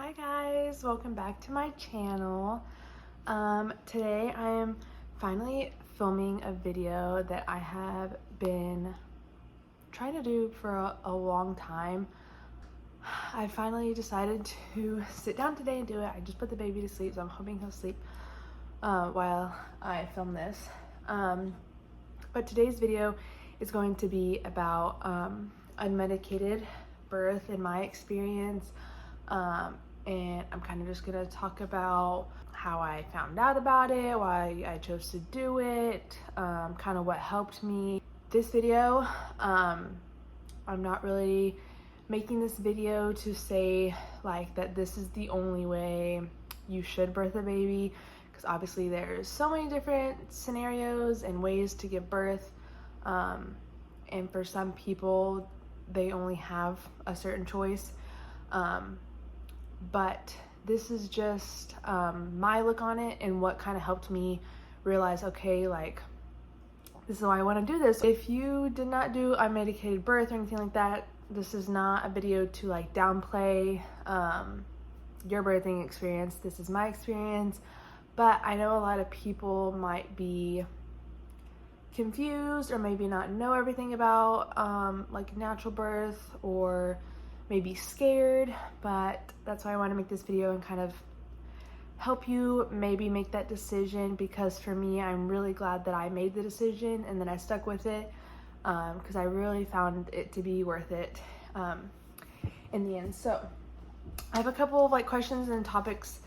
Hi guys, welcome back to my channel. Today I am finally filming a video that I have been trying to do for a long time. I finally decided to sit down today and do it. I just put the baby to sleep, so I'm hoping he'll sleep while I film this. But today's video is going to be about unmedicated birth in my experience. And I'm kind of just gonna talk about how I found out about it, why I chose to do it, kind of what helped me. This video, I'm not really making this video to say like that this is the only way you should birth a baby, because obviously there's so many different scenarios and ways to give birth, and for some people they only have a certain choice. But this is just my look on it and what kind of helped me realize, okay, like this is why I want to do this. If you did not do unmedicated birth or anything like that, this is not a video to like downplay your birthing experience. This is my experience, but I know a lot of people might be confused or maybe not know everything about like natural birth, or maybe scared, but that's why I want to make this video and kind of help you maybe make that decision, because for me, I'm really glad that I made the decision and then I stuck with it, because I really found it to be worth it in the end. So I have a couple of like questions and topics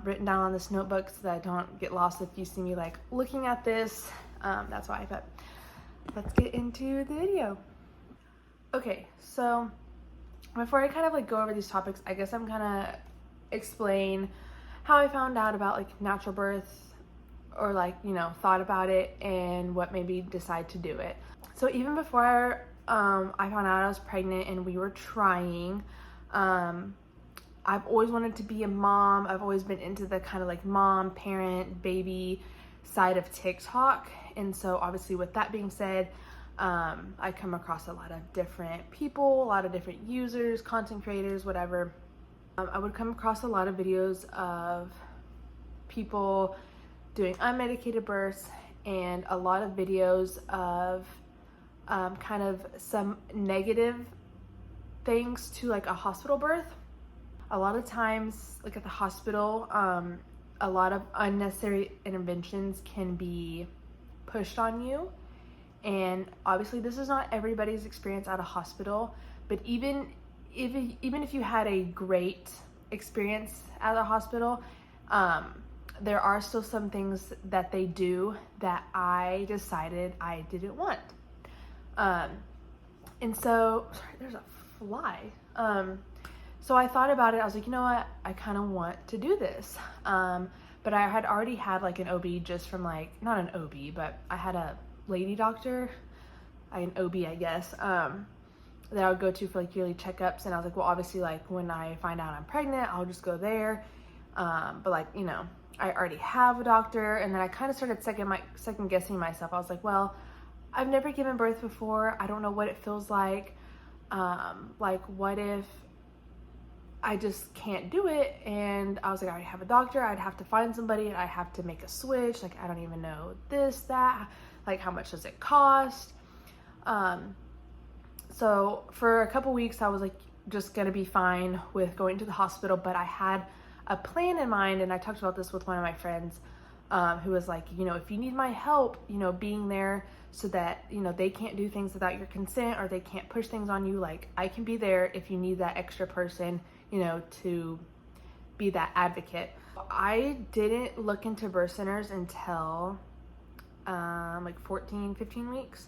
written down on this notebook so that I don't get lost if you see me like looking at this. That's why. But let's get into the video. Okay, so before I kind of like go over these topics, I guess I'm gonna explain how I found out about like natural birth, or like, you know, thought about it and what made me decide to do it. So even before I found out I was pregnant and we were trying, I've always wanted to be a mom. I've always been into the kind of like mom, parent, baby side of TikTok. And so obviously with that being said, I come across a lot of different people, a lot of different users, content creators, whatever. I would come across a lot of videos of people doing unmedicated births and a lot of videos of kind of some negative things to like a hospital birth. A lot of times, like at the hospital, a lot of unnecessary interventions can be pushed on you. And obviously this is not everybody's experience at a hospital, but even if you had a great experience at a hospital, there are still some things that they do that I decided I didn't want. And so, sorry, there's a fly. So I thought about it. I was like, you know what? I kind of want to do this. But I had already had like an OB just from like, not an OB, but I had a lady doctor, an OB, I guess, that I would go to for like yearly checkups. And I was like, well, obviously like when I find out I'm pregnant, I'll just go there. But like, you know, I already have a doctor. And then I kind of started second guessing myself. I was like, well, I've never given birth before. I don't know what it feels like. Like what if I just can't do it? And I was like, I already have a doctor. I'd have to find somebody and I have to make a switch. Like, I don't even know this, that, like how much does it cost? So for a couple weeks I was like just gonna be fine with going to the hospital, but I had a plan in mind, and I talked about this with one of my friends, who was like, you know, if you need my help, you know, being there so that, you know, they can't do things without your consent or they can't push things on you, like I can be there if you need that extra person, you know, to be that advocate. I didn't look into birth centers until like 14, 15 weeks.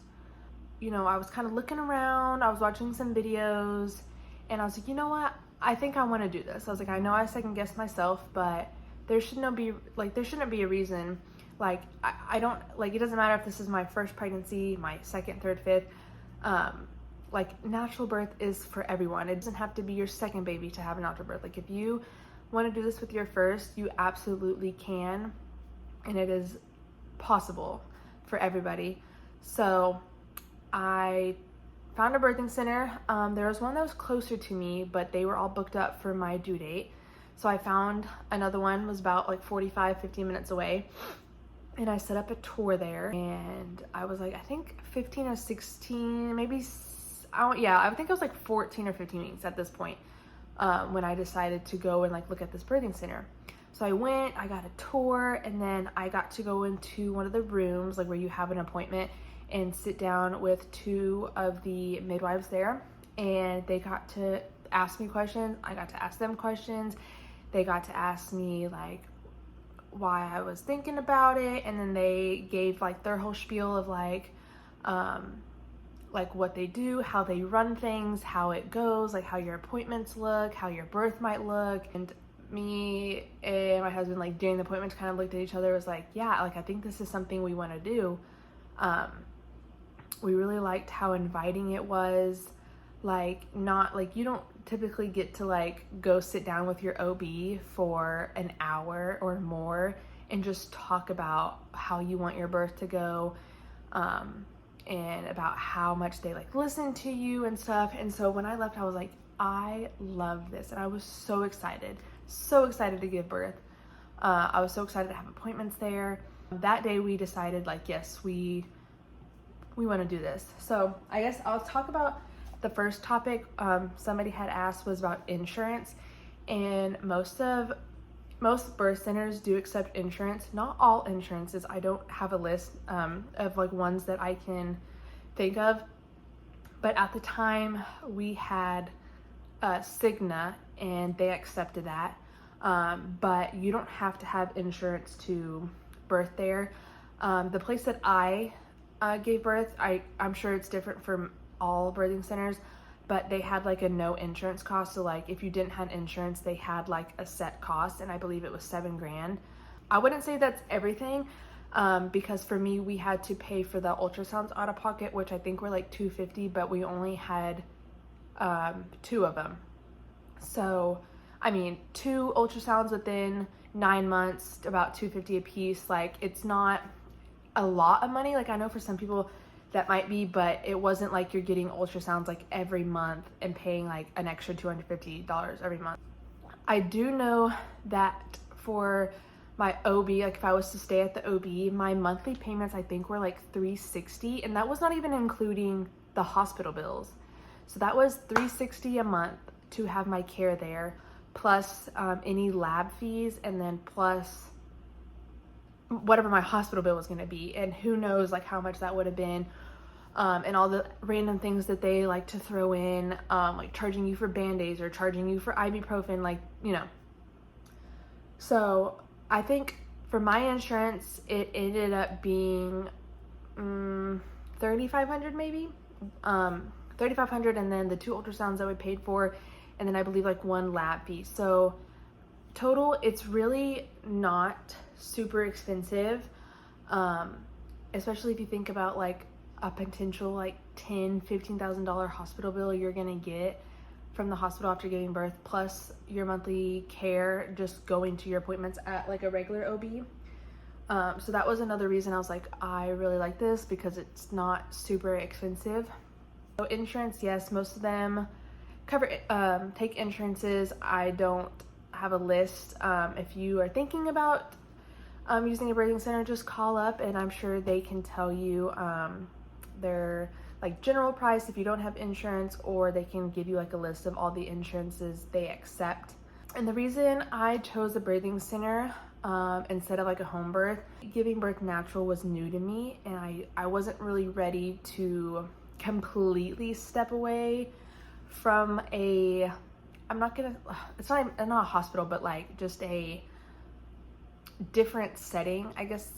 You know, I was kind of looking around, I was watching some videos, and I was like, you know what? I think I want to do this. I was like, I know I second guessed myself, but there shouldn't be a reason. Like, I don't, like, it doesn't matter if this is my first pregnancy, my second, third, fifth. Like, natural birth is for everyone. It doesn't have to be your second baby to have a natural birth. Like, if you want to do this with your first, you absolutely can, and it is possible for everybody. So I found a birthing center. There was one that was closer to me, but they were all booked up for my due date. So I found another one, was about like 45, 50 minutes away. And I set up a tour there, and I was like, I think 15 or 16, maybe, I think it was like 14 or 15 weeks at this point, when I decided to go and like look at this birthing center. So I went, I got a tour, and then I got to go into one of the rooms, like where you have an appointment, and sit down with two of the midwives there. And they got to ask me questions. I got to ask them questions. They got to ask me like why I was thinking about it. And then they gave like their whole spiel of like what they do, how they run things, how it goes, like how your appointments look, how your birth might look. And me and my husband, like during the appointment, kind of looked at each other, was like, yeah, like I think this is something we want to do. We really liked how inviting it was. Like, not like, you don't typically get to like go sit down with your OB for an hour or more and just talk about how you want your birth to go, and about how much they like listen to you and stuff. And so when I left, I was like, I love this. And I was so excited to give birth. I was so excited to have appointments there. That day we decided like, yes, we want to do this. So I guess I'll talk about the first topic somebody had asked was about insurance. And most birth centers do accept insurance. Not all insurances. I don't have a list of like ones that I can think of. But at the time we had Cigna, and they accepted that. But you don't have to have insurance to birth there. The place that I gave birth, I'm sure it's different from all birthing centers, but they had like a no insurance cost. So like if you didn't have insurance, they had like a set cost, and I believe it was $7,000. I wouldn't say that's everything, because for me, we had to pay for the ultrasounds out of pocket, which I think were like $250, but we only had 2 of them. So I mean, 2 ultrasounds within 9 months, about $250 a piece. Like, it's not a lot of money. Like, I know for some people that might be, but it wasn't like you're getting ultrasounds like every month and paying like an extra $250 every month. I do know that for my OB, like if I was to stay at the OB, my monthly payments I think were like $360, and that was not even including the hospital bills. So that was $360 a month to have my care there, plus any lab fees, and then plus whatever my hospital bill was going to be, and who knows like how much that would have been, and all the random things that they like to throw in, like charging you for Band-Aids or charging you for ibuprofen, like, you know. So I think for my insurance, it ended up being $3,500 maybe, $3,500, and then the 2 ultrasounds that we paid for, and then I believe like 1 lab fee. So total, it's really not super expensive, especially if you think about like a potential like $10,000-$15,000 hospital bill you're gonna get from the hospital after giving birth, plus your monthly care just going to your appointments at like a regular OB. So that was another reason I was like, I really like this, because it's not super expensive. So insurance, yes, most of them cover take insurances. I don't have a list. If you are thinking about using a birthing center, just call up and I'm sure they can tell you their like general price if you don't have insurance, or they can give you like a list of all the insurances they accept. And the reason I chose a birthing center instead of like a home birth, giving birth natural was new to me, and I wasn't really ready to completely step away from a, it's not a hospital, but like just a different setting, I guess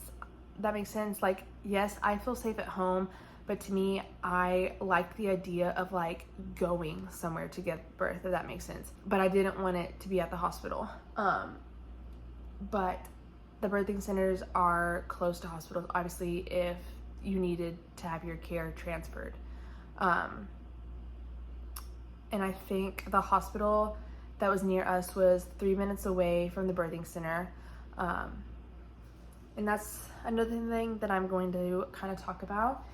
that makes sense. Like, yes, I feel safe at home, but to me, I like the idea of like going somewhere to give birth, if that makes sense. But I didn't want it to be at the hospital. But the birthing centers are close to hospitals, obviously, if you needed to have your care transferred. And I think the hospital that was near us was 3 minutes away from the birthing center. And that's another thing that I'm going to kind of talk about,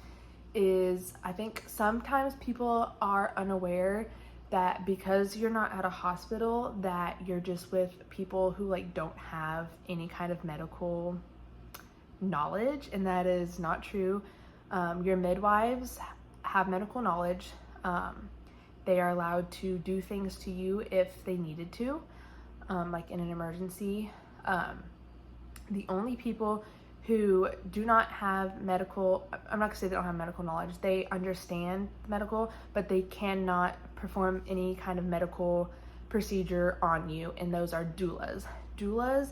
is I think sometimes people are unaware that because you're not at a hospital, that you're just with people who like don't have any kind of medical knowledge, and that is not true. Your midwives have medical knowledge. They are allowed to do things to you if they needed to, like in an emergency. The only people who do not have medical, I'm not gonna say they don't have medical knowledge, they understand medical, but they cannot perform any kind of medical procedure on you, and those are doulas. Doulas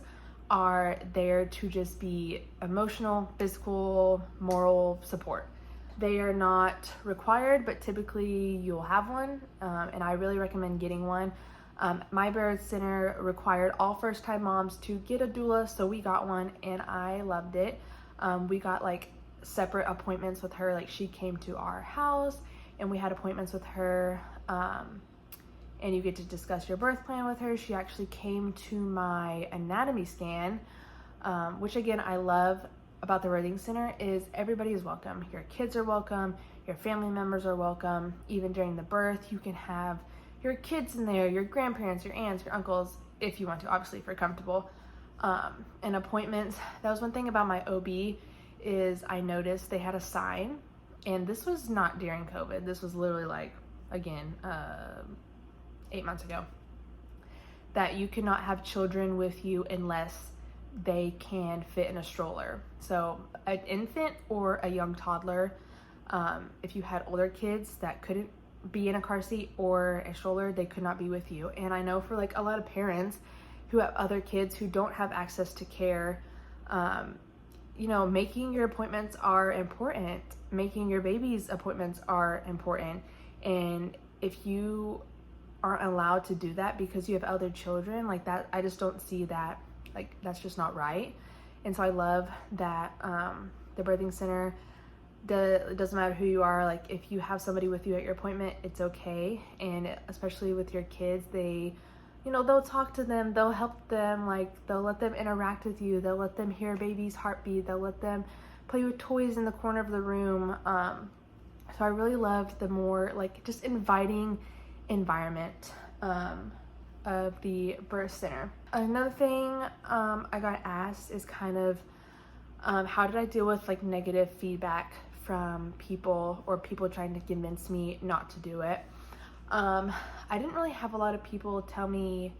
are there to just be emotional, physical, moral support. They are not required, but typically you'll have one, and I really recommend getting one. My birth center required all first-time moms to get a doula, so we got one, and I loved it. We got like separate appointments with her. Like she came to our house, and we had appointments with her, and you get to discuss your birth plan with her. She actually came to my anatomy scan, which again I love about the birthing center is everybody is welcome. Your kids are welcome, your family members are welcome. Even during the birth, you can have your kids in there, your grandparents, your aunts, your uncles, if you want to, obviously if you're comfortable. And appointments, that was one thing about my OB is I noticed they had a sign, and this was not during COVID. This was literally like, again, 8 months ago, that you cannot have children with you unless they can fit in a stroller. So an infant or a young toddler, if you had older kids that couldn't be in a car seat or a stroller, they could not be with you. And I know for like a lot of parents who have other kids who don't have access to care, you know, making your appointments are important. Making your baby's appointments are important. And if you aren't allowed to do that because you have other children, like that, I just don't see that, like that's just not right. And so I love that the birthing center, it doesn't matter who you are, like if you have somebody with you at your appointment, it's okay. And especially with your kids, they, you know, they'll talk to them, they'll help them, like they'll let them interact with you, they'll let them hear baby's heartbeat, they'll let them play with toys in the corner of the room. So I really loved the more like just inviting environment of the birth center. Another thing I got asked is kind of how did I deal with like negative feedback from people or people trying to convince me not to do it. I didn't really have a lot of people tell me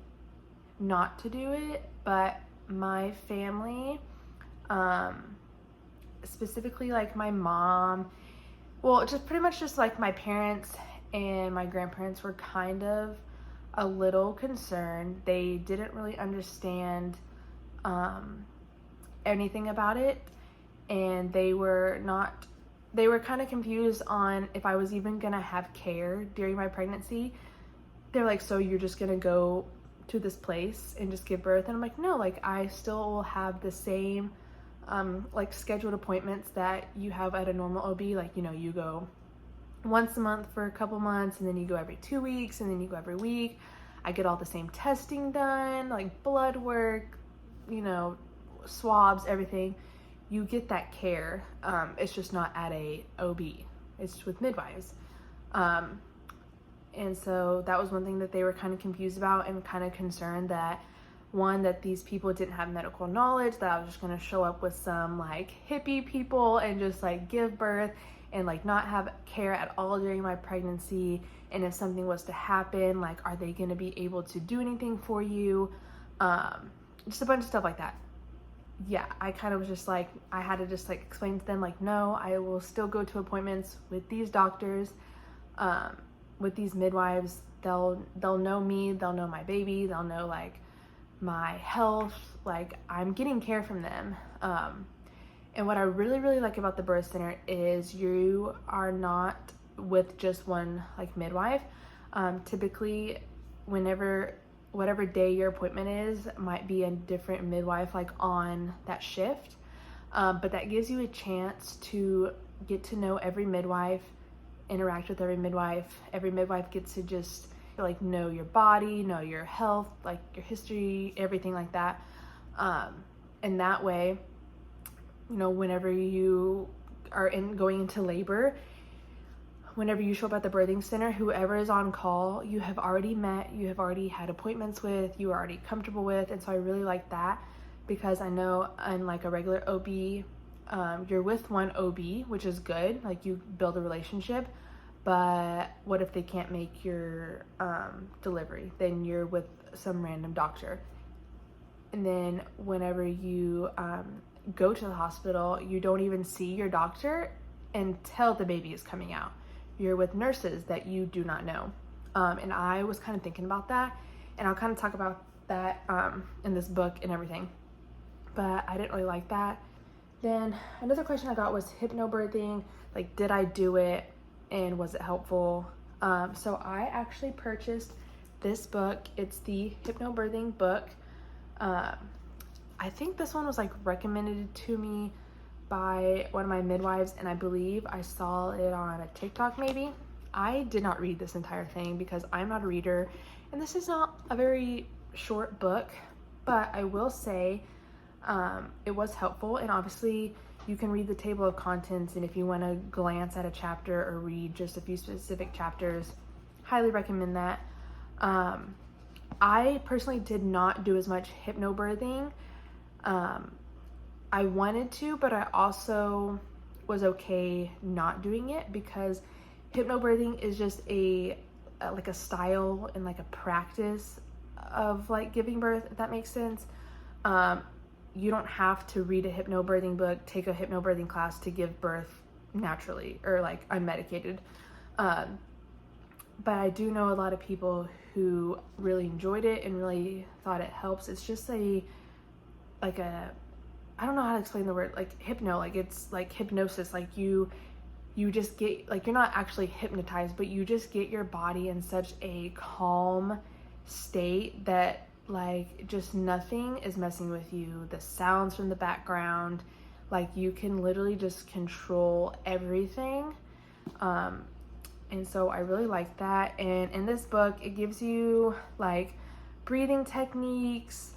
not to do it, but my family, specifically like my mom, well, just pretty much just like my parents and my grandparents were kind of a little concerned. They didn't really understand anything about it, and they were kind of confused on if I was even gonna have care during my pregnancy. They're like, so you're just gonna go to this place and just give birth? And I'm like, no, like I still will have the same like scheduled appointments that you have at a normal OB. Like, you know, you go once a month for a couple months, and then you go every 2 weeks, and then you go every week. I get all the same testing done, like blood work, you know, swabs, everything. You get that care. It's just not at a OB. It's with midwives. And so that was one thing that they were kind of confused about and kind of concerned that, one, that these people didn't have medical knowledge, that I was just going to show up with some like hippie people and just like give birth and like not have care at all during my pregnancy. And if something was to happen, like, are they going to be able to do anything for you? Just a bunch of stuff like that. Yeah, I kind of was just like, I had to just like explain to them like, no, I will still go to appointments with these doctors, with these midwives. They'll know me, they'll know my baby, they'll know like my health, like I'm getting care from them. And what I really, really like about the birth center is you are not with just one like midwife. Typically, whatever day your appointment is, might be a different midwife like on that shift. But that gives you a chance to get to know every midwife, interact with every midwife. Every midwife gets to just like know your body, know your health, like your history, everything like that. And that way, you know, whenever you are going into labor, whenever you show up at the birthing center, whoever is on call, you have already met, you have already had appointments with, you are already comfortable with. And so I really like that, because I know in like a regular OB, you're with one OB, which is good, like you build a relationship. But what if they can't make your delivery? Then you're with some random doctor. And then whenever you go to the hospital, you don't even see your doctor until the baby is coming out. You're with nurses that you do not know. And I was kind of thinking about that, and I'll kind of talk about that in this book and everything. But I didn't really like that. Then another question I got was hypnobirthing. Like, did I do it, and was it helpful? So I actually purchased this book. It's the hypnobirthing book. I think this one was like recommended to me by one of my midwives, and I believe I saw it on a TikTok maybe. I did not read this entire thing because I'm not a reader, and this is not a very short book, but I will say it was helpful. And obviously you can read the table of contents, and if you want to glance at a chapter or read just a few specific chapters, highly recommend that. I personally did not do as much hypnobirthing. I wanted to, but I also was okay not doing it, because hypnobirthing is just like a style and like a practice of like giving birth, if that makes sense. You don't have to read a hypnobirthing book, take a hypnobirthing class to give birth naturally or like unmedicated. But I do know a lot of people who really enjoyed it and really thought it helps. It's just I don't know how to explain the word, like hypno, like it's like hypnosis. Like you just get, like, you're not actually hypnotized, but you just get your body in such a calm state that like just nothing is messing with you. The sounds from the background, like you can literally just control everything. And so I really like that. And in this book, it gives you like breathing techniques,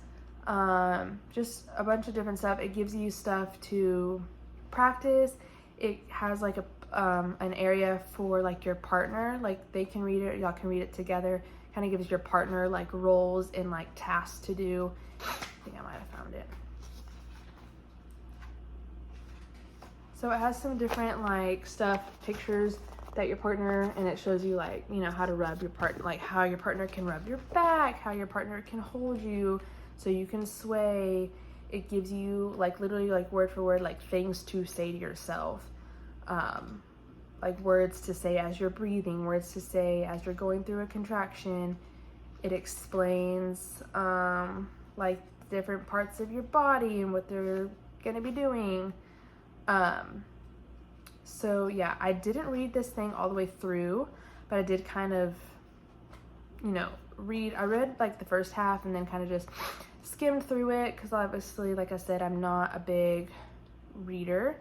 just a bunch of different stuff. It gives you stuff to practice. It has like an area for like your partner, like they can read it, y'all can read it together. Kind of gives your partner like roles and like tasks to do. I think I might have found it. So it has some different like stuff, pictures that your partner, and it shows you like, you know, how to rub your partner, like how your partner can rub your back, how your partner can hold you so you can sway. It gives you like literally like word for word like things to say to yourself, like words to say as you're breathing, words to say as you're going through a contraction. It explains like different parts of your body and what they're gonna be doing. So yeah, I didn't read this thing all the way through, but I did kind of, you know, I read like the first half and then kind of just skimmed through it, because obviously, like I said, I'm not a big reader.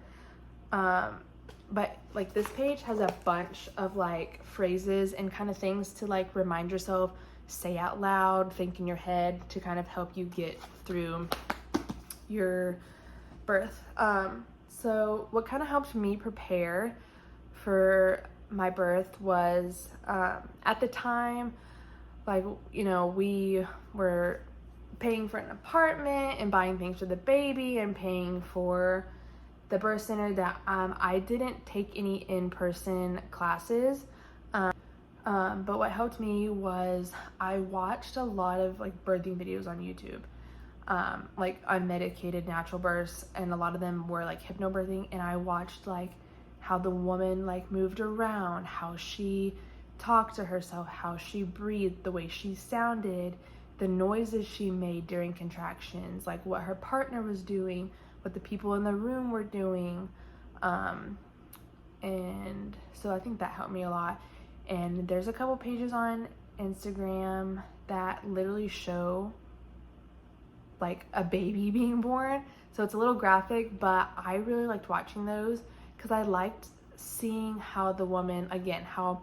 But like this page has a bunch of like phrases and kind of things to like remind yourself, say out loud, think in your head, to kind of help you get through your birth. So what kind of helped me prepare for my birth was, at the time, like, you know, we were paying for an apartment and buying things for the baby and paying for the birth center, that I didn't take any in-person classes. But what helped me was I watched a lot of like birthing videos on YouTube, like unmedicated natural births, and a lot of them were like hypnobirthing, and I watched like how the woman like moved around, how she talked to herself, how she breathed, the way she sounded, the noises she made during contractions, like what her partner was doing, what the people in the room were doing. And so I think that helped me a lot. And there's a couple pages on Instagram that literally show like a baby being born. So it's a little graphic, but I really liked watching those because I liked seeing how the woman, again, how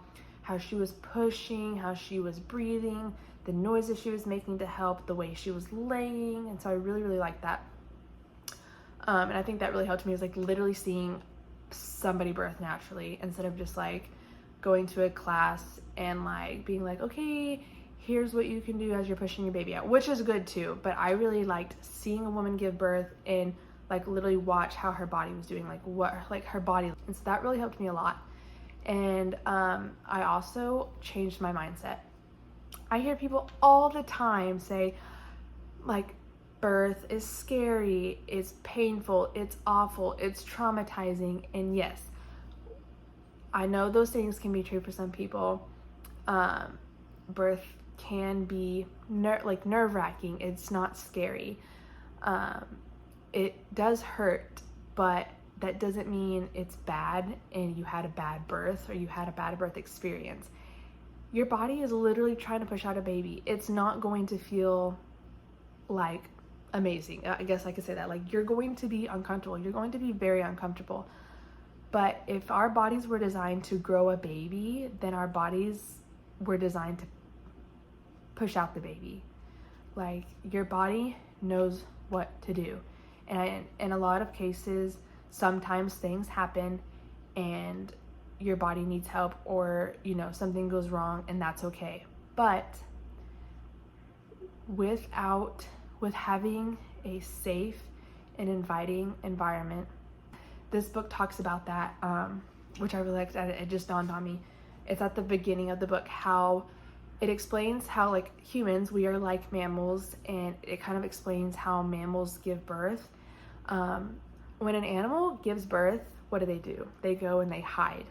she was pushing, how she was breathing, the noises she was making to help, the way she was laying. And so I really, really liked that. And I think that really helped me, is like literally seeing somebody birth naturally instead of just like going to a class and like being like, okay, here's what you can do as you're pushing your baby out, which is good too. But I really liked seeing a woman give birth and like literally watch how her body was doing, like what like her body, and so that really helped me a lot. And I also changed my mindset. I hear people all the time say like birth is scary, it's painful, it's awful, it's traumatizing. And yes, I know those things can be true for some people. Birth can be nerve-wracking. It's not scary. It does hurt, but that doesn't mean it's bad and you had a bad birth or you had a bad birth experience. Your body is literally trying to push out a baby. It's not going to feel like amazing. I guess I could say that. Like, you're going to be uncomfortable. You're going to be very uncomfortable. But if our bodies were designed to grow a baby, then our bodies were designed to push out the baby. Like, your body knows what to do. And in a lot of cases, sometimes things happen and your body needs help, or, you know, something goes wrong, and that's okay. But with having a safe and inviting environment, this book talks about that, which I really liked. It just dawned on me. It's at the beginning of the book how it explains how, like, humans, we are like mammals, and it kind of explains how mammals give birth. When an animal gives birth, what do? They go and they hide.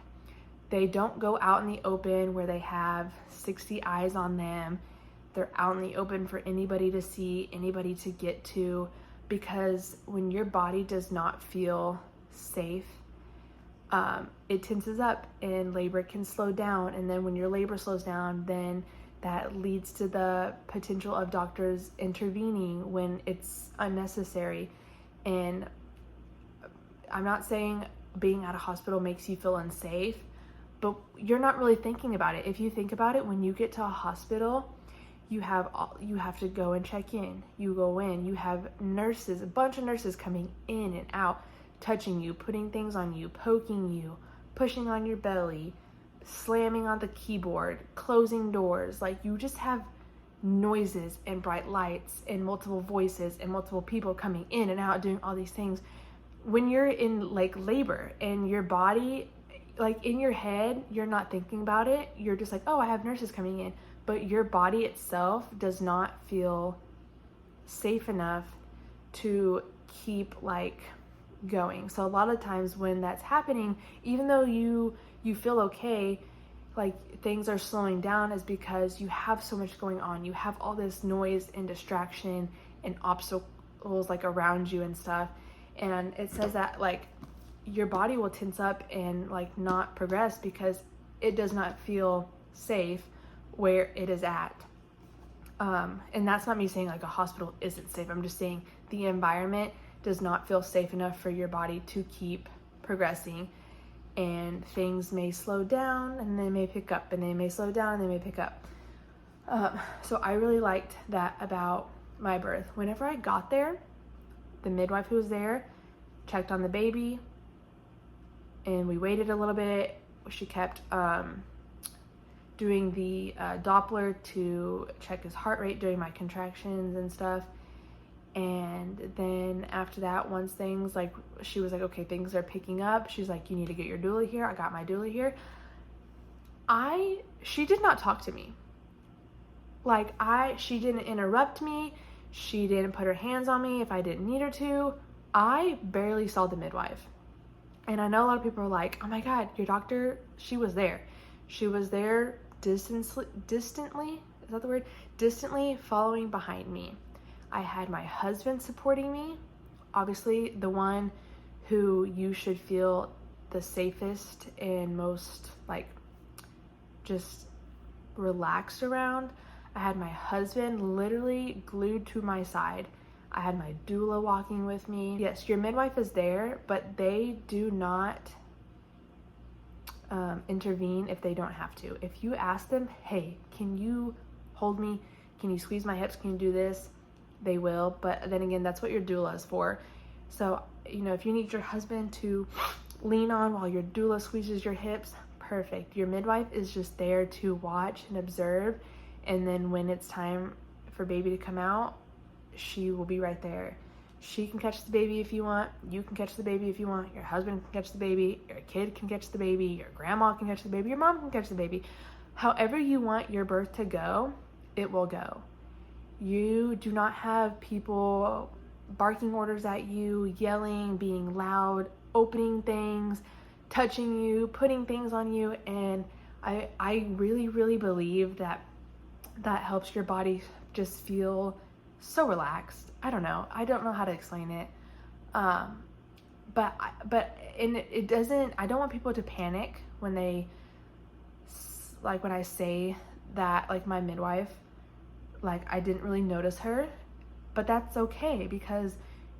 They don't go out in the open where they have 60 eyes on them. They're out in the open for anybody to see, anybody to get to, because when your body does not feel safe, it tenses up and labor can slow down. And then when your labor slows down, then that leads to the potential of doctors intervening when it's unnecessary. And I'm not saying being at a hospital makes you feel unsafe, but you're not really thinking about it. If you think about it, when you get to a hospital, you have to go and check in. You go in, you have nurses, a bunch of nurses coming in and out, touching you, putting things on you, poking you, pushing on your belly, slamming on the keyboard, closing doors. Like, you just have noises and bright lights and multiple voices and multiple people coming in and out doing all these things. When you're in like labor and your body, like in your head, you're not thinking about it. You're just like, oh, I have nurses coming in. But your body itself does not feel safe enough to keep like going. So a lot of times when that's happening, even though you feel okay, like things are slowing down, is because you have so much going on. You have all this noise and distraction and obstacles like around you and stuff. And it says that like your body will tense up and like not progress because it does not feel safe where it is at. And that's not me saying like a hospital isn't safe. I'm just saying the environment does not feel safe enough for your body to keep progressing. And things may slow down and they may pick up, and they may slow down and they may pick up. So I really liked that about my birth. Whenever I got there, the midwife who was there checked on the baby, and we waited a little bit. She kept doing the Doppler to check his heart rate during my contractions and stuff. And then after that, once things like, she was like, okay, things are picking up. She's like, you need to get your doula here. I got my doula here. She did not talk to me. Like, she didn't interrupt me. She didn't put her hands on me if I didn't need her to. I barely saw the midwife. And I know a lot of people are like, oh my God, your doctor, she was there. She was there distantly, is that the word? Distantly following behind me. I had my husband supporting me, obviously the one who you should feel the safest and most like just relaxed around. I had my husband literally glued to my side. I had my doula walking with me. Yes, your midwife is there, but they do not intervene if they don't have to. If you ask them, hey, can you hold me? Can you squeeze my hips? Can you do this? They will. But then again, that's what your doula is for. So, you know, if you need your husband to lean on while your doula squeezes your hips, perfect. Your midwife is just there to watch and observe, and then when it's time for baby to come out, she will be right there. She can catch the baby if you want, you can catch the baby if you want, your husband can catch the baby, your kid can catch the baby, your grandma can catch the baby, your mom can catch the baby. However you want your birth to go, it will go. You do not have people barking orders at you, yelling, being loud, opening things, touching you, putting things on you, and I really, really believe that helps your body just feel so relaxed. I don't know how to explain it. But it doesn't, I don't want people to panic when they, like when I say that, like my midwife, like I didn't really notice her, but that's okay because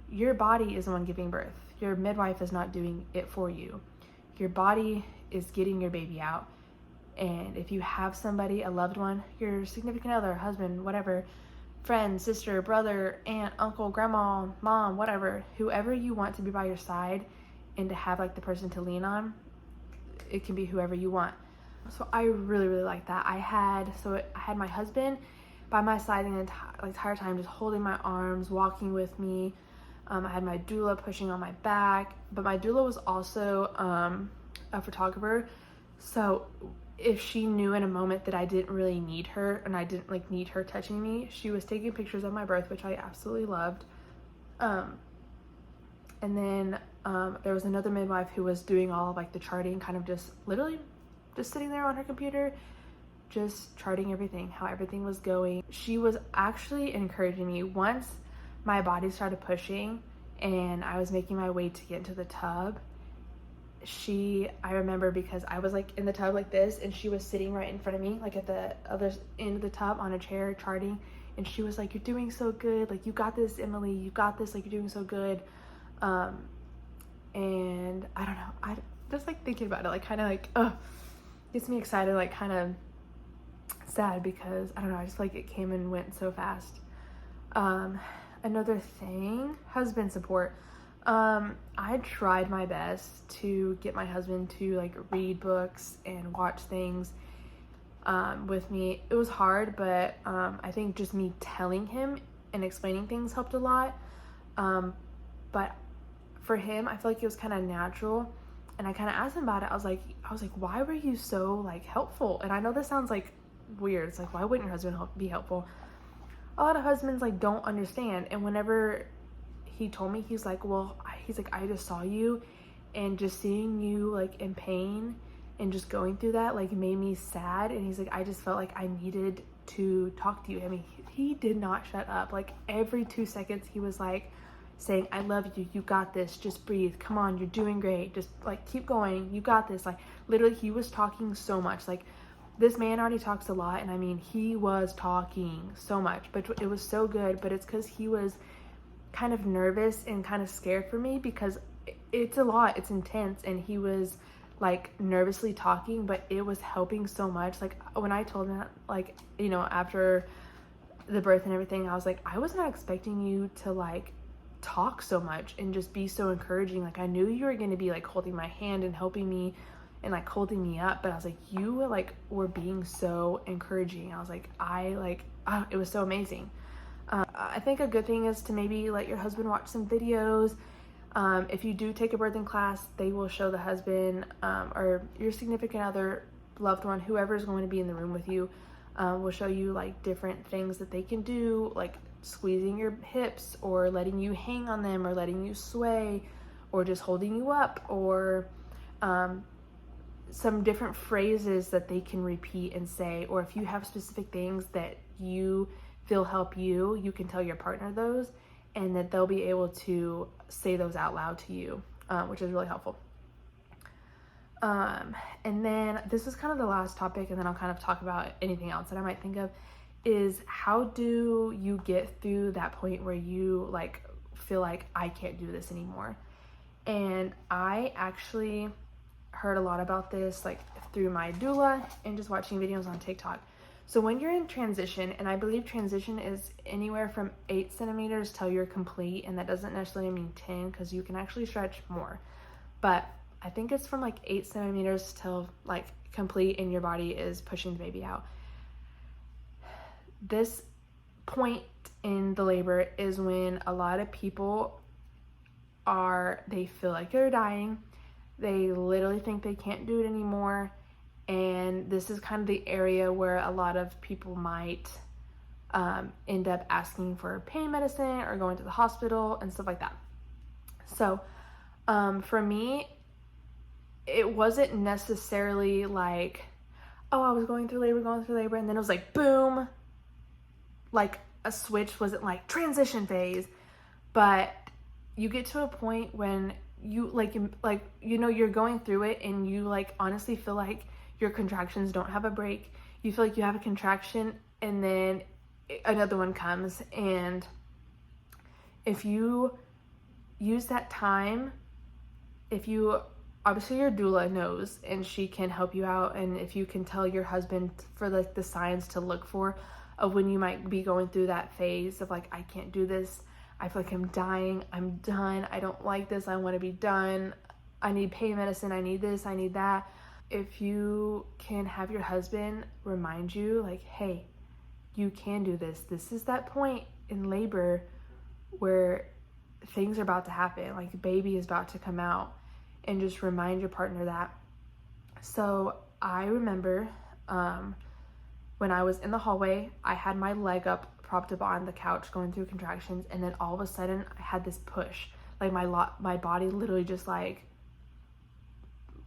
your body is the one giving birth. Your midwife is not doing it for you. Your body is getting your baby out. And if you have somebody, a loved one, your significant other, husband, whatever, friend, sister, brother, aunt, uncle, grandma, mom, whatever, whoever you want to be by your side and to have like the person to lean on, it can be whoever you want. So I really, really like that. I had my husband by my side the entire time, just holding my arms, walking with me. I had my doula pushing on my back, but my doula was also a photographer. So if she knew in a moment that I didn't really need her and I didn't like need her touching me, she was taking pictures of my birth, which I absolutely loved. And then there was another midwife who was doing all of like the charting, kind of just literally just sitting there on her computer, just charting everything, how everything was going. She was actually encouraging me. Once my body started pushing and I was making my way to get into the tub, I remember because I was like in the tub like this and she was sitting right in front of me, like at the other end of the tub on a chair charting, and she was like, "You're doing so good, like you got this, Emily, you got this, like you're doing so good." And I don't know, I just like thinking about it, like kind of like gets me excited, like kind of sad because I don't know, I just like it came and went so fast. Another thing, husband support. I tried my best to get my husband to like read books and watch things with me. It was hard, but I think just me telling him and explaining things helped a lot. But for him, I feel like it was kind of natural, and I kind of asked him about it. I was like, why were you so like helpful? And I know this sounds like weird. It's like, why wouldn't your husband be helpful? A lot of husbands like don't understand, and whenever he told me, he's like, I just saw you, and just seeing you like in pain and just going through that like made me sad. And he's like, I just felt like I needed to talk to you. I mean, he did not shut up. Like every 2 seconds he was like saying, "I love you, you got this, just breathe, come on, you're doing great, just like keep going, you got this." Like literally he was talking so much. Like this man already talks a lot, and I mean he was talking so much, but it was so good. But it's because he was kind of nervous and kind of scared for me because it's a lot, it's intense, and he was like nervously talking, but it was helping so much. Like when I told him, like, you know, after the birth and everything, I was like, I was not expecting you to like talk so much and just be so encouraging. Like I knew you were going to be like holding my hand and helping me and like holding me up, but I was like, you were being so encouraging. I was like, it was so amazing. I think a good thing is to maybe let your husband watch some videos. If you do take a birthing class, they will show the husband or your significant other, loved one, whoever is going to be in the room with you, will show you like different things that they can do, like squeezing your hips or letting you hang on them or letting you sway or just holding you up, or some different phrases that they can repeat and say. Or if you have specific things that you feel help you, you can tell your partner those, and that they'll be able to say those out loud to you, which is really helpful. And then this is kind of the last topic, and then I'll kind of talk about anything else that I might think of, is how do you get through that point where you like feel like I can't do this anymore? And I actually heard a lot about this like through my doula and just watching videos on TikTok. So when you're in transition, and I believe transition is anywhere from 8 centimeters till you're complete, and that doesn't necessarily mean 10 because you can actually stretch more, but I think it's from like 8 centimeters till like complete and your body is pushing the baby out. This point in the labor is when a lot of people they feel like they're dying. They literally think they can't do it anymore. And this is kind of the area where a lot of people might end up asking for pain medicine or going to the hospital and stuff like that. So for me, it wasn't necessarily like, oh, I was going through labor, and then it was like, boom, like a switch. Wasn't like transition phase, but you get to a point when you you're going through it and you like honestly feel like your contractions don't have a break. You feel like you have a contraction and then another one comes, and if you use that time, obviously your doula knows and she can help you out, and if you can tell your husband for like the signs to look for of when you might be going through that phase of like, I can't do this, I feel like I'm dying, I'm done, I don't like this, I want to be done, I need pain medicine, I need this, I need that. If you can have your husband remind you like, hey, you can do this. This is that point in labor where things are about to happen, like the baby is about to come out, and just remind your partner that. So I remember when I was in the hallway, I had my leg up, propped up on the couch going through contractions, and then all of a sudden I had this push, like my body literally just like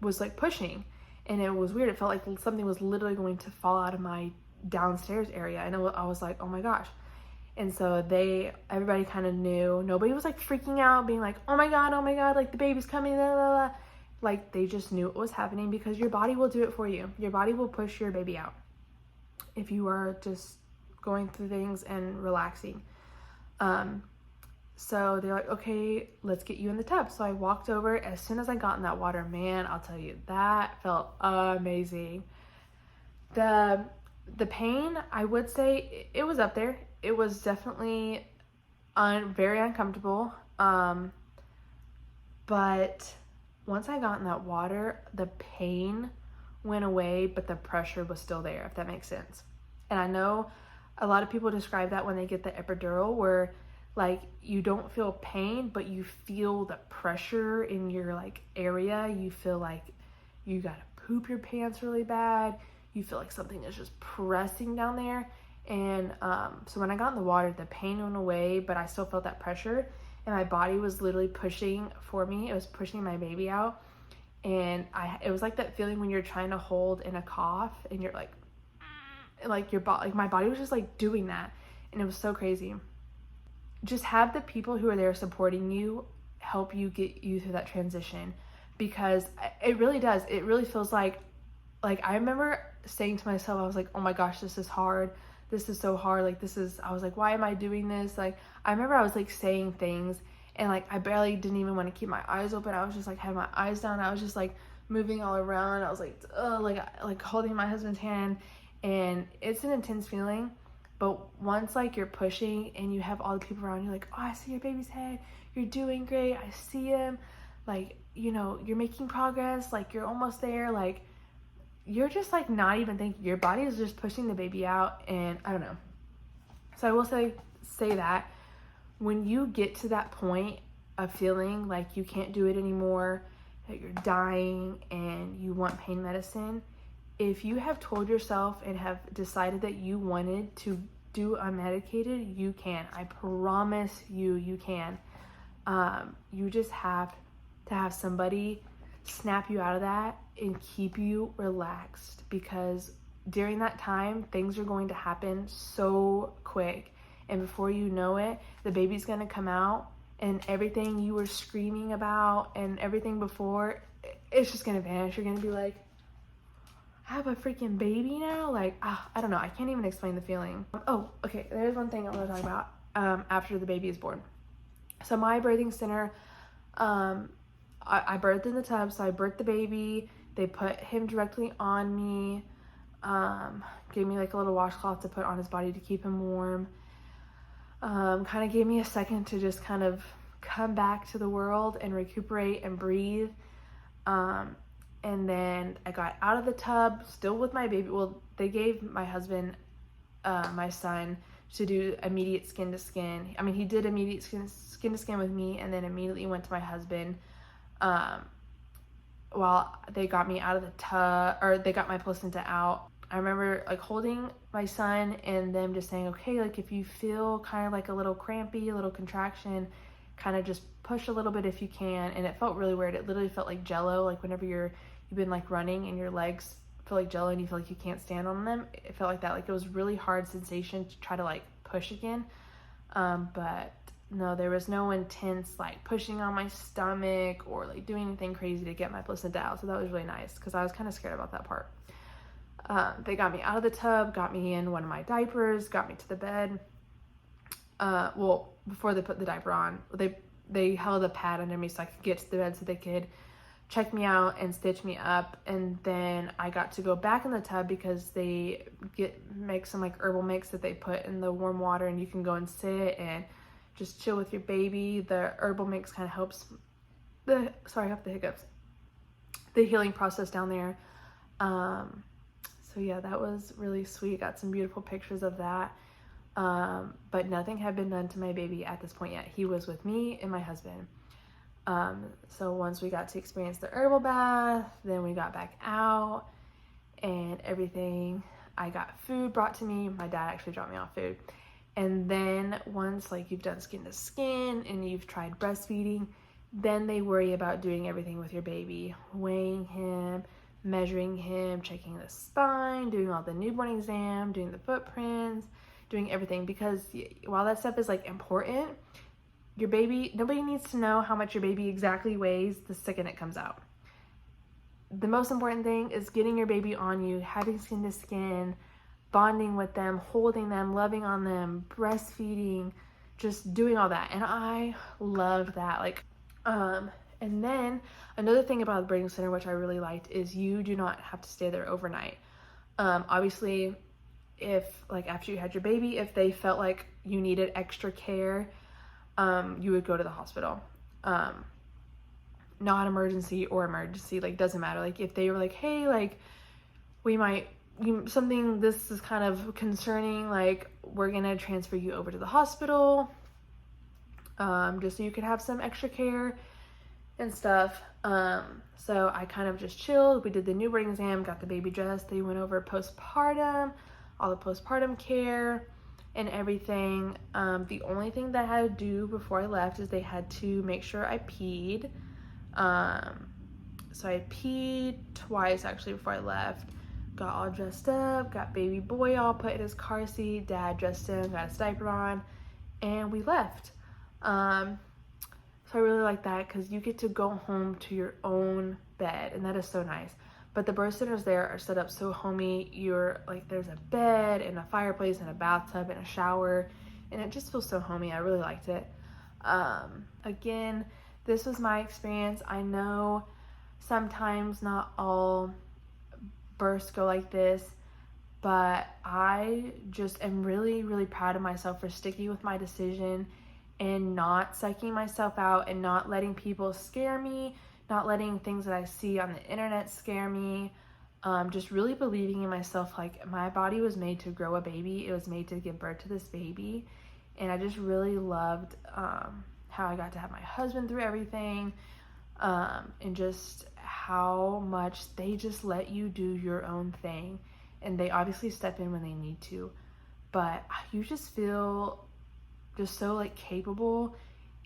was like pushing, and it was weird. It felt like something was literally going to fall out of my downstairs area, and I was like, oh my gosh. And so everybody kind of knew. Nobody was like freaking out being like, oh my god, like the baby's coming, blah, blah, blah. Like they just knew it was happening, because your body will do it for you. Your body will push your baby out if you are just going through things and relaxing. So they're like, okay, let's get you in the tub. So I walked over. As soon as I got in that water, man, I'll tell you, that felt amazing. The pain, I would say it was up there. It was definitely very uncomfortable. But once I got in that water, the pain went away, but the pressure was still there, if that makes sense. And I know a lot of people describe that when they get the epidural, where like you don't feel pain, but you feel the pressure in your like area. You feel like you gotta poop your pants really bad. You feel like something is just pressing down there. And so when I got in the water, the pain went away, but I still felt that pressure, and my body was literally pushing for me. It was pushing my baby out. And it was like that feeling when you're trying to hold in a cough and you're like your body, like my body was just like doing that. And it was so crazy. Just have the people who are there supporting you help you get you through that transition, because it really does. It really feels like I remember saying to myself, I was like, oh my gosh, this is hard. This is so hard. I was like, why am I doing this? Like, I remember I was like saying things, and like I barely didn't even want to keep my eyes open. I was just like had my eyes down. I was just like moving all around. I was like, like holding my husband's hand, and it's an intense feeling. But once like you're pushing and you have all the people around you, like, oh, I see your baby's head. You're doing great. I see him. Like, you know, you're making progress. Like, you're almost there. Like, you're just like not even thinking. Your body is just pushing the baby out, and I don't know. So I will say that when you get to that point of feeling like you can't do it anymore, that you're dying and you want pain medicine, if you have told yourself and have decided that you wanted to do unmedicated, you can. I promise you can. You just have to have somebody snap you out of that and keep you relaxed, because during that time, things are going to happen so quick. And before you know it, the baby's going to come out, and everything you were screaming about and everything before, it's just going to vanish. You're going to be like, I have a freaking baby now? Like, I don't know. I can't even explain the feeling. Oh, okay. There's one thing I want to talk about after the baby is born. So my birthing center, I birthed in the tub. So I birthed the baby. They put him directly on me. Gave me like a little washcloth to put on his body to keep him warm. Kind of gave me a second to just kind of come back to the world and recuperate and breathe. And then I got out of the tub, still with my baby. Well, they gave my husband, my son, to do immediate skin to skin. I mean, he did immediate skin to skin with me, and then immediately went to my husband while they got me out of the tub, or they got my placenta out. I remember like holding my son and them just saying, okay, like if you feel kind of like a little crampy, a little contraction, kind of just push a little bit if you can. And it felt really weird. It literally felt like jello, like whenever you've been like running and your legs feel like jello and you feel like you can't stand on them. It felt like that. Like it was really hard sensation to try to like push again. But no, there was no intense like pushing on my stomach or like doing anything crazy to get my placenta out. So that was really nice because I was kind of scared about that part. They got me out of the tub, got me in one of my diapers, got me to the bed. Well, before they put the diaper on, they held a pad under me so I could get to the bed so they could check me out and stitch me up. And then I got to go back in the tub because they make some like herbal mix that they put in the warm water, and you can go and sit and just chill with your baby. The herbal mix kind of helps sorry, I have the hiccups, the healing process down there. So yeah, that was really sweet. Got some beautiful pictures of that. But nothing had been done to my baby at this point yet. He was with me and my husband. So once we got to experience the herbal bath, then we got back out and everything. I got food brought to me. My dad actually dropped me off food. And then once like you've done skin to skin and you've tried breastfeeding, then they worry about doing everything with your baby, weighing him, measuring him, checking the spine, doing all the newborn exam, doing the footprints, doing everything. Because while that stuff is like important, your baby, nobody needs to know how much your baby exactly weighs the second it comes out. The most important thing is getting your baby on you, having skin to skin, bonding with them, holding them, loving on them, breastfeeding, just doing all that. And I love that. Like, and then another thing about the birthing center, which I really liked, is you do not have to stay there overnight. Obviously, if like after you had your baby, if they felt like you needed extra care, you would go to the hospital. Not emergency or emergency, like doesn't matter. Like if they were like, hey, like this is kind of concerning, like we're gonna transfer you over to the hospital, just so you could have some extra care and stuff. So I kind of just chilled. We did the newborn exam, got the baby dressed. They went over postpartum, all the postpartum care and everything. The only thing that I had to do before I left is they had to make sure I peed. So I peed twice actually before I left. Got all dressed up, got baby boy all put in his car seat, dad dressed him, got his diaper on, and we left. So I really like that because you get to go home to your own bed, and that is so nice. But the birth centers there are set up so homey. You're like, there's a bed and a fireplace and a bathtub and a shower, and it just feels so homey. I really liked it. Again, this was my experience. I know sometimes not all births go like this, but I just am really, really proud of myself for sticking with my decision and not psyching myself out and not letting people scare me, not letting things that I see on the internet scare me. Just really believing in myself. Like, my body was made to grow a baby. It was made to give birth to this baby. And I just really loved how I got to have my husband through everything, and just how much they just let you do your own thing. And they obviously step in when they need to, but you just feel just so like capable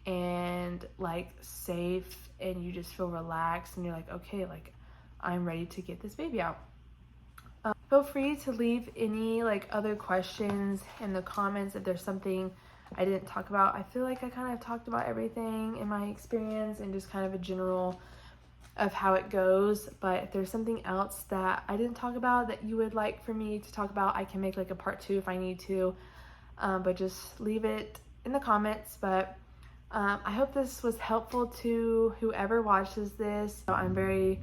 and like safe, and you just feel relaxed, and you're like, okay, like I'm ready to get this baby out. Feel free to leave any like other questions in the comments if there's something I didn't talk about. I feel like I kind of talked about everything in my experience and just kind of a general of how it goes. But if there's something else that I didn't talk about that you would like for me to talk about, I can make like a part 2 if I need to. But just leave it in the comments. But I hope this was helpful to whoever watches this. So I'm very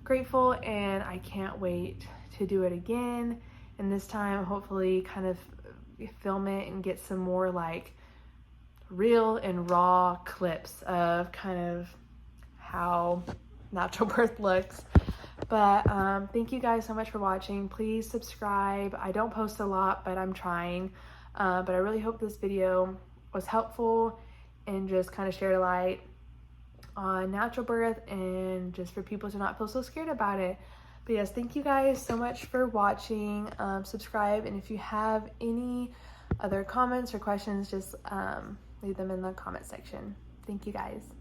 grateful, and I can't wait to do it again. And this time, hopefully, kind of film it and get some more like real and raw clips of kind of how natural birth looks. But thank you guys so much for watching. Please subscribe. I don't post a lot, but I'm trying. But I really hope this video was helpful and just kind of shared a light on natural birth and just for people to not feel so scared about it. But yes, thank you guys so much for watching. Subscribe, and if you have any other comments or questions, just leave them in the comment section. Thank you guys.